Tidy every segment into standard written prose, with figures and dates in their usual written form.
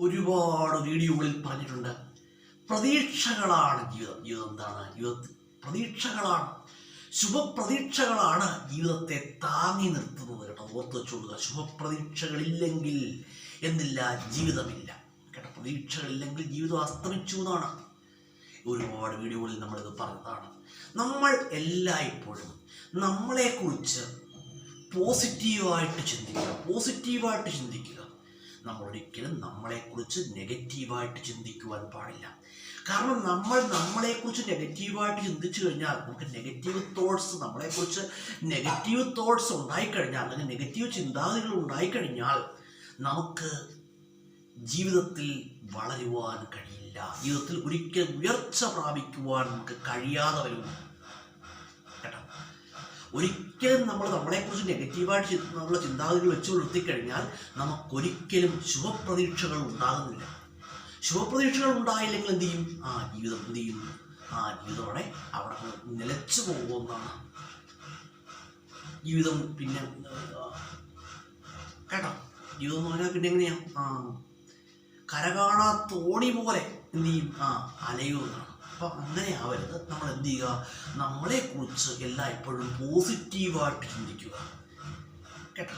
ഒരുപാട് വീഡിയോകളിൽ പറഞ്ഞിട്ടുണ്ട്. പ്രതീക്ഷകളാണ് ജീവിതം. എന്താണ് ജീവിതത്തിൽ? പ്രതീക്ഷകളാണ്, ശുഭപ്രതീക്ഷകളാണ് ജീവിതത്തെ താങ്ങി നിർത്തുന്നത് കേട്ടോ. ഓർത്ത് വെച്ചോളുക. ശുഭപ്രതീക്ഷകളില്ലെങ്കിൽ എന്നില്ല, ജീവിതമില്ല കേട്ടോ. പ്രതീക്ഷകളില്ലെങ്കിൽ ജീവിതം അസ്തമിച്ചു എന്നാണ് ഒരുപാട് വീഡിയോകളിൽ നമ്മളിത് പറഞ്ഞതാണ്. നമ്മൾ എല്ലായ്പ്പോഴും നമ്മളെക്കുറിച്ച് പോസിറ്റീവായിട്ട് ചിന്തിക്കുക. നമ്മൾ ഒരിക്കലും നമ്മളെക്കുറിച്ച് നെഗറ്റീവായിട്ട് ചിന്തിക്കുവാൻ പാടില്ല. കാരണം നമ്മൾ നമ്മളെക്കുറിച്ച് നെഗറ്റീവായിട്ട് ചിന്തിച്ചു കഴിഞ്ഞാൽ നമുക്ക് നെഗറ്റീവ് തോട്ട്സ് ഉണ്ടായിക്കഴിഞ്ഞാൽ, അല്ലെങ്കിൽ നെഗറ്റീവ് ചിന്താഗതികൾ ഉണ്ടായിക്കഴിഞ്ഞാൽ നമുക്ക് ജീവിതത്തിൽ വളരുവാൻ കഴിയില്ല. ജീവിതത്തിൽ ഒരിക്കലും ഉയർച്ച പ്രാപിക്കുവാൻ നമുക്ക് കഴിയാതെ വരും കേട്ടോ. ഒരിക്കലും നമ്മളെക്കുറിച്ച് നെഗറ്റീവായിട്ട് ഉള്ള ചിന്താഗതികൾ വെച്ച് പുലർത്തിക്കഴിഞ്ഞാൽ നമുക്കൊരിക്കലും ശുഭപ്രതീക്ഷകൾ ഉണ്ടാകുന്നില്ല. ശുഭപ്രതീക്ഷകൾ ഉണ്ടായില്ലെങ്കിൽ എന്ത് ചെയ്യും? ജീവിതം അവിടെ നിലച്ചു പോകുമെന്നാണ്. ജീവിതം പിന്നെ കേട്ടോ, ജീവിതം എന്ന് പറഞ്ഞാൽ പിന്നെ എങ്ങനെയാ? കരകാണാ തോണി പോലെ എന്ത് ചെയ്യും? അലയുമെന്നാണ്. അപ്പം അങ്ങനെ ആവരുത്. നമ്മൾ എന്ത് ചെയ്യുക? നമ്മളെക്കുറിച്ച് എല്ലായ്പ്പോഴും പോസിറ്റീവായിട്ട് ചിന്തിക്കുക കേട്ടോ.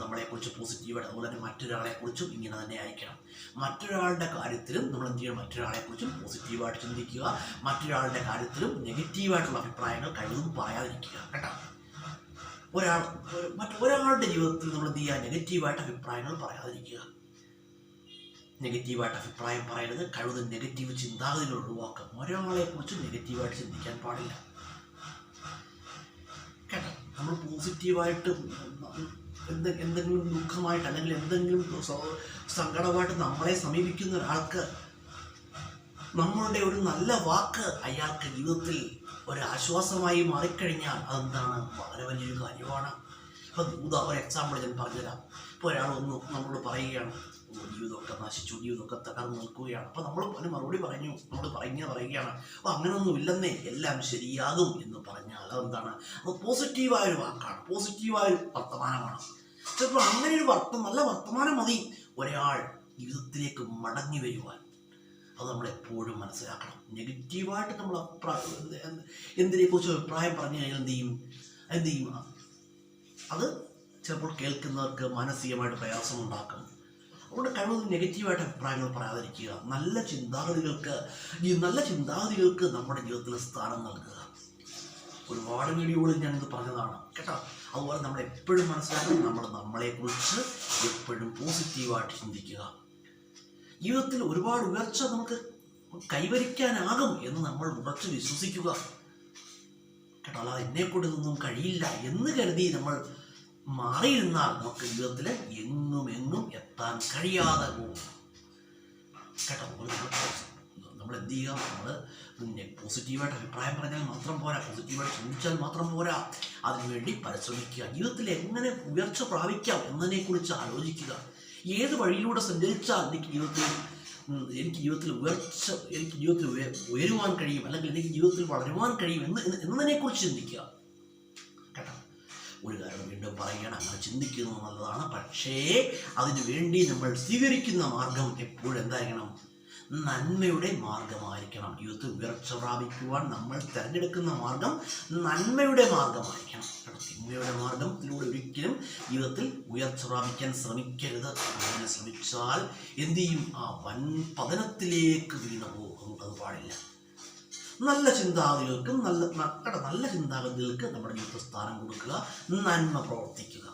നമ്മളെക്കുറിച്ച് പോസിറ്റീവായിട്ട്, അതുപോലെ തന്നെ മറ്റൊരാളെക്കുറിച്ചും ഇങ്ങനെ തന്നെ ആയിരിക്കണം. മറ്റൊരാളുടെ കാര്യത്തിലും നമ്മൾ എന്ത് ചെയ്യണം? മറ്റൊരാളെക്കുറിച്ചും പോസിറ്റീവായിട്ട് ചിന്തിക്കുക. മറ്റൊരാളുടെ കാര്യത്തിലും നെഗറ്റീവായിട്ടുള്ള അഭിപ്രായങ്ങൾ കഴിവതും പറയാതിരിക്കുക കേട്ടോ. മറ്റൊരാളുടെ ജീവിതത്തിൽ നമ്മൾ എന്ത് ചെയ്യുക? നെഗറ്റീവായിട്ട് അഭിപ്രായങ്ങൾ പറയാതിരിക്കുക. നെഗറ്റീവായിട്ട് അഭിപ്രായം പറയരുത്. കഴിവതും നെഗറ്റീവ് ചിന്താഗതികൾ ഒഴിവാക്കുക. ഒരാളെക്കുറിച്ച് നെഗറ്റീവായിട്ട് ചിന്തിക്കാൻ പാടില്ല കേട്ടോ. നമ്മൾ പോസിറ്റീവായിട്ട് എന്തെങ്കിലും ദുഃഖമായിട്ട് അല്ലെങ്കിൽ എന്തെങ്കിലും സങ്കടമായിട്ട് നമ്മളെ സമീപിക്കുന്ന ഒരാൾക്ക് നമ്മളുടെ ഒരു നല്ല വാക്ക് അയാൾക്ക് ജീവിതത്തിൽ ഒരാശ്വാസമായി മാറിക്കഴിഞ്ഞാൽ അതെന്താണ്? വളരെ വലിയൊരു കാര്യമാണ്. ഇപ്പം ഒരു എക്സാമ്പിൾ ഞാൻ പറഞ്ഞുതരാം. ഇപ്പോൾ ഒരാൾ നമ്മളോട് പറയുകയാണ്, ജീവിതമൊക്കെ നശിച്ചു, ജീവിതമൊക്കെ തകർന്നു നിൽക്കുകയാണ്. അപ്പോൾ നമ്മൾ മറുപടി പറയുകയാണ്, അപ്പോൾ അങ്ങനെയൊന്നും ഇല്ലെന്നേ, എല്ലാം ശരിയാകും എന്ന് പറഞ്ഞാൽ അതെന്താണ്? അത് പോസിറ്റീവായൊരു വാക്കാണ്, പോസിറ്റീവായൊരു വർത്തമാനമാണ്. ചിലപ്പോൾ അങ്ങനെ ഒരു നല്ല വർത്തമാനം മതി ഒരാൾ ജീവിതത്തിലേക്ക് മടങ്ങി വരുവാൻ. അത് നമ്മളെപ്പോഴും മനസ്സിലാക്കണം. നെഗറ്റീവായിട്ട് നമ്മൾ എന്തിനെക്കുറിച്ച് അഭിപ്രായം പറഞ്ഞു കഴിഞ്ഞാൽ എന്ത് ചെയ്യും? അത് ചിലപ്പോൾ കേൾക്കുന്നവർക്ക് മാനസികമായിട്ട് പ്രയാസമുണ്ടാക്കും. അതുകൊണ്ട് കഴിവതും നെഗറ്റീവായിട്ട് അഭിപ്രായങ്ങൾ പറയാതിരിക്കുക. നല്ല ചിന്താഗതികൾക്ക് നമ്മുടെ ജീവിതത്തിൽ സ്ഥാനം നൽകുക. ഒരുപാട് വീഡിയോകളിൽ ഞാനിത് പറഞ്ഞതാണ് കേട്ടോ. അതുപോലെ നമ്മൾ എപ്പോഴും മനസ്സിലാക്കണം, നമ്മളെക്കുറിച്ച് എപ്പോഴും പോസിറ്റീവായിട്ട് ചിന്തിക്കുക. ജീവിതത്തിൽ ഒരുപാട് ഉയർച്ച നമുക്ക് കൈവരിക്കാനാകും എന്ന് നമ്മൾ ഉറച്ചു വിശ്വസിക്കുക കേട്ടോ. അല്ലാതെ എന്നെക്കൊണ്ട് ഇതൊന്നും കഴിയില്ല എന്ന് കരുതി നമ്മൾ മാറിയിരുന്നാൽ നമുക്ക് ജീവിതത്തിൽ എങ്ങും എത്താൻ കഴിയാതെ പോകും കേട്ടോ. നമ്മൾ എന്ത് ചെയ്യുക? നമ്മൾ പോസിറ്റീവായിട്ട് അഭിപ്രായം പറഞ്ഞാൽ മാത്രം പോരാ, പോസിറ്റീവായിട്ട് ചിന്തിച്ചാൽ മാത്രം പോരാ, അതിനുവേണ്ടി പരിശ്രമിക്കുക. ജീവിതത്തിൽ എങ്ങനെ ഉയർച്ച പ്രാപിക്കാം എന്നതിനെക്കുറിച്ച് ആലോചിക്കുക. ഏത് വഴിയിലൂടെ സഞ്ചരിച്ചാൽ എനിക്ക് ജീവിതത്തിൽ ഉയരുവാൻ കഴിയും, അല്ലെങ്കിൽ എനിക്ക് ജീവിതത്തിൽ വളരുവാൻ കഴിയും എന്നതിനെക്കുറിച്ച് ചിന്തിക്കുക കേട്ടോ. ഒരു കാരണം വീണ്ടും പറയുകയാണ്, അങ്ങനെ ചിന്തിക്കുന്നത് നല്ലതാണ്. പക്ഷേ അതിനു വേണ്ടി നമ്മൾ സ്വീകരിക്കുന്ന മാർഗം എപ്പോഴും എന്തായിരിക്കണം? നന്മയുടെ മാർഗമായിരിക്കണം. ജീവിതത്തിൽ ഉയർച്ച പ്രാപിക്കുവാൻ നമ്മൾ തിരഞ്ഞെടുക്കുന്ന മാർഗം നന്മയുടെ മാർഗമായിരിക്കണം. തിന്മയുടെ മാർഗത്തിലൂടെ ഒരിക്കലും ജീവിതത്തിൽ ഉയർച്ച പ്രാപിക്കാൻ ശ്രമിക്കരുത്. അങ്ങനെ ശ്രമിച്ചാൽ എന്ത് ചെയ്യും? വൻ പതനത്തിലേക്ക് വീണു പോകും. അത് പാടില്ല. നല്ല ചിന്താഗതികൾക്ക് നമ്മുടെ ജീവിതത്തിൽ സ്ഥാനം കൊടുക്കുക, നന്മ പ്രവർത്തിക്കുക.